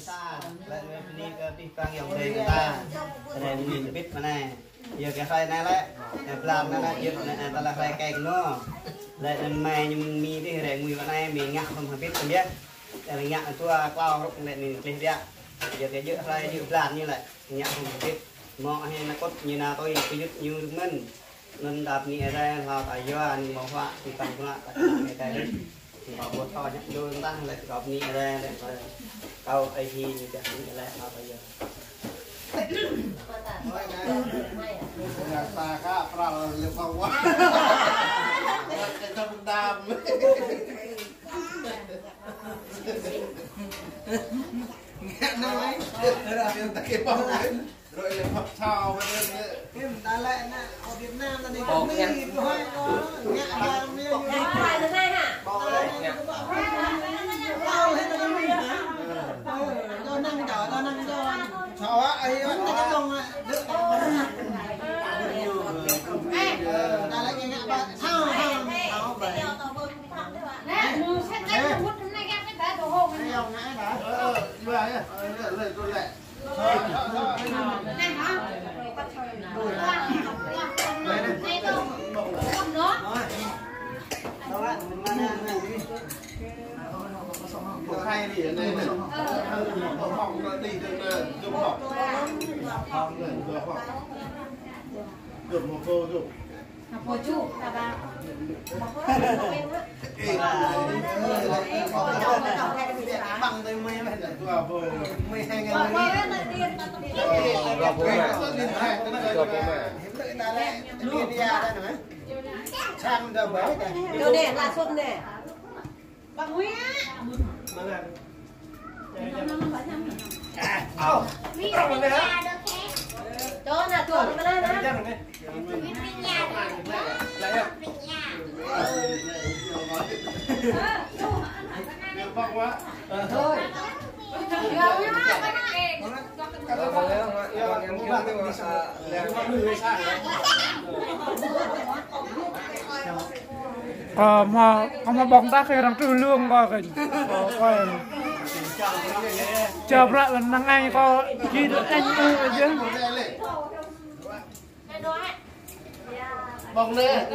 xa lại đi đi tăng dòng đây người ta này mình biết mà này giờ cái khai này đấy làm nó giờ này ta là khai cày nó lại mày nhưng mi đi để mùi vào này mình ngặt không biết không biết để mình ngặt chua cao lại mình lên đi giờ cái dự khai dự làm như lại ngặt không biết mò hay nó cốt như nào tôi cứ dự như nên đạp nhẹ ra là tại do anh màu hoa thì cần cũng là cái đấy thì họ buộc to nhá đôi chúng ta lại đạp nhẹ ra để câu ai thì để nhẹ lại là bây giờ xa cá pra là phong quá cái tâm đam nghe nói là điều ta cái phong rồi là học sao mà cái ta lại nè ở Việt Nam là đi cũng đi thôi nghe là nhiều hai thứ hai hả cho năng cho sao á ấy cái công á ta lại nghe bạn sao nè mua sách cái mút hôm nay gặp cái té đồ hộp này dòng ngã đã lời tôi lại này hả này không nữa một hai thì này phòng nó đi từ dùng học phòng này vừa học được một cô dùng một chú là ba bằng tới mấy này là vừa vừa 12 ngày sang đâu đấy đồ nè là xuân nè bằng huy á đó là tuổi mà đây nè phong quá thôi mà bóng ta khi đang trừ lương coi coi chờ lại là năng anh có chi được anh chứ bóng nè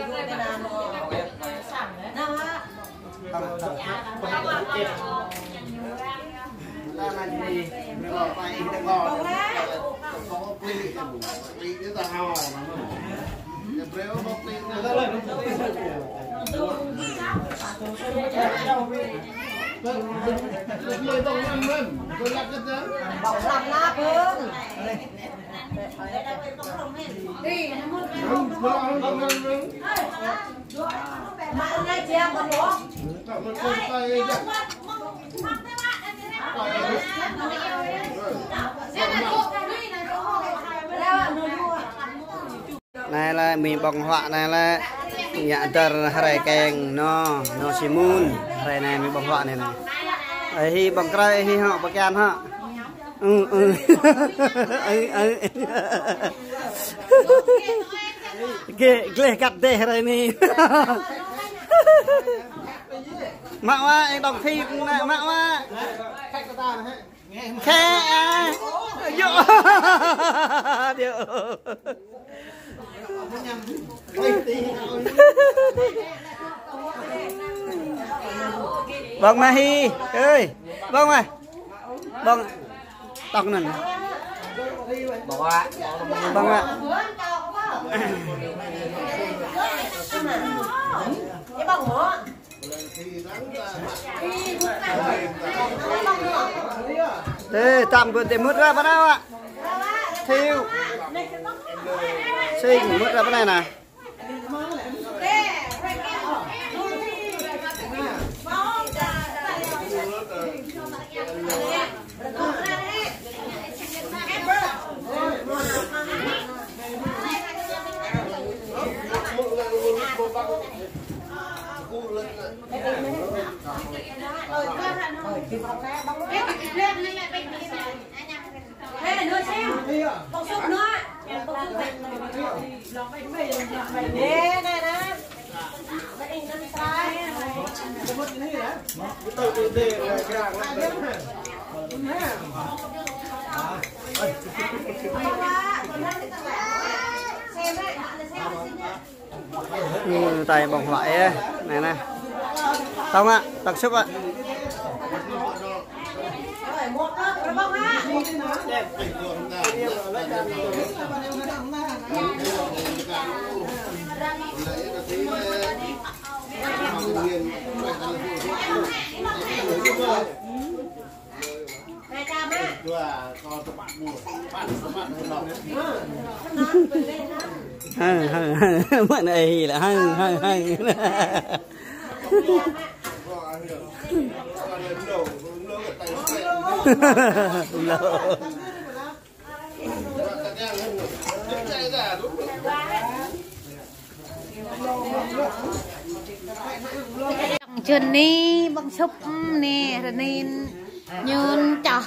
làm gì mình bỏ tay đang ngò có pli cái tao hào cái breo bóc tiền nó lên người tổng năm lên tôi lắc cái đó bóng làm la hơn đi mà hôm nay chị em còn bố này là mình bọc họa này là nhà tờ hài kèn nó simun hài này mình bọc họa này này ấy hi bọc cây hi họ bọc can ha ghê cắt đê rồi nè mạo á anh đọc thi này mạo á khe vô điều bông mà hi ơi bông ơi bông tóc này bông ạ cái bông hả thế tạm còn để mứt ra bắt đầu ạ thiêu xin mứt ra bắt này nè Đây nữa xem bông súp nữa nè nè nè đây năm sai tay bỏng lại này nè xong ạ tập xúc ạ mọi này là hay chân đi bằng súp nè rồi nên nhơn cho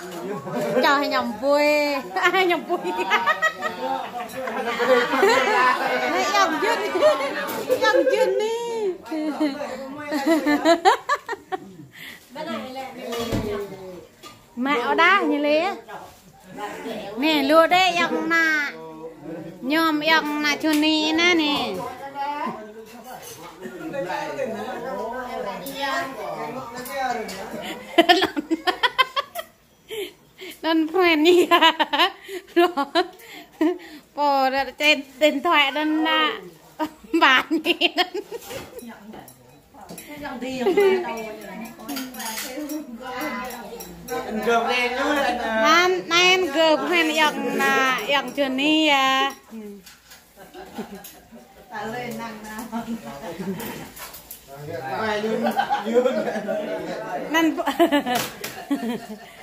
hay nhầm vui ai nhầm vui hãy nhầm chân đi mẹ ở đó như thế nè lúa đây nhầm na nhom nhầm na chân đi nè nè nên quen gì rồi bỏ trên điện thoại nên bán gì nên gồm hay dòng chuyện đi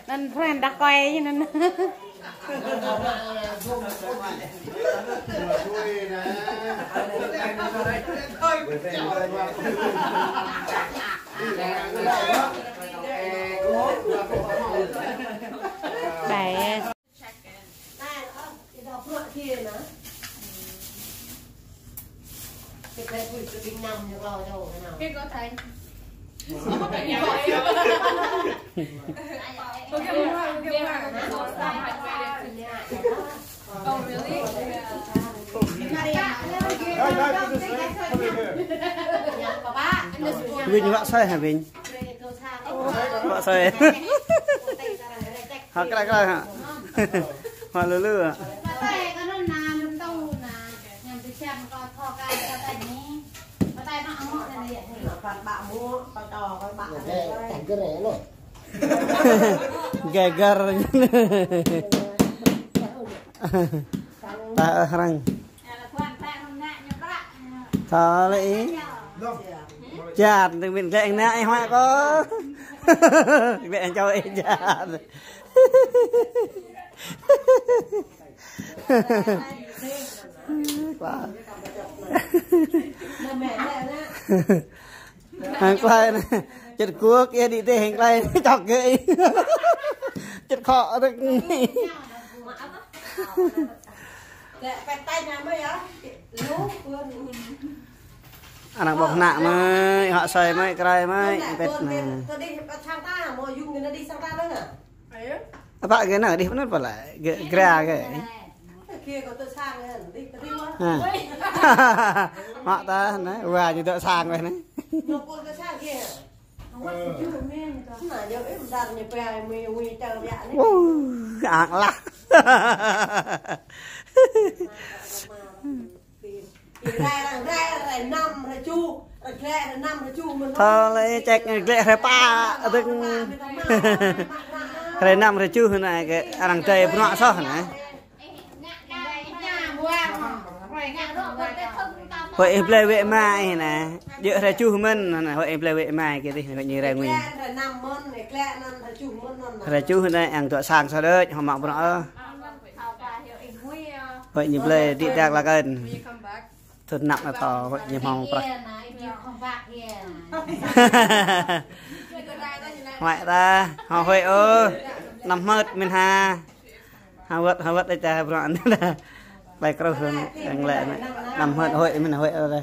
nên friend đã quay nên để cái có thấy Oh really? Vinh vợ xoay hả Vinh? Vợ xoay hả cái này hả? Hoa lư lư à? Gegar ta răng thọ lấy chạt thì mình lệ nãy hoa có mẹ cho em chạt hàng quay này chật cuốc kia đi tê hàng quay chọc ghê chật khọ được anh đang bọc nạ mới họ xoay mới cái mới bệt này bạn cái nào đi nó phải lại gra cái họ ta đấy và như tợ sang vậy đấy ạng lạ thôi lấy check lệ hay pa tức cái năm rồi chưa này cái anh chơi nọ sao này hội em play vệ mai nè dựa ra chu mình này hội em play vệ mai kia đi hội như ra nguyên ra chu này ăn tọa sang sao đấy họ mặc nó hội như play đi ra là cái thật nặng là to hội như mong ngoại ta họ hội nằm mệt mình ha họ vật đây cha bọn bài câu hơn lệ nằm mệt hội mình hội ở đây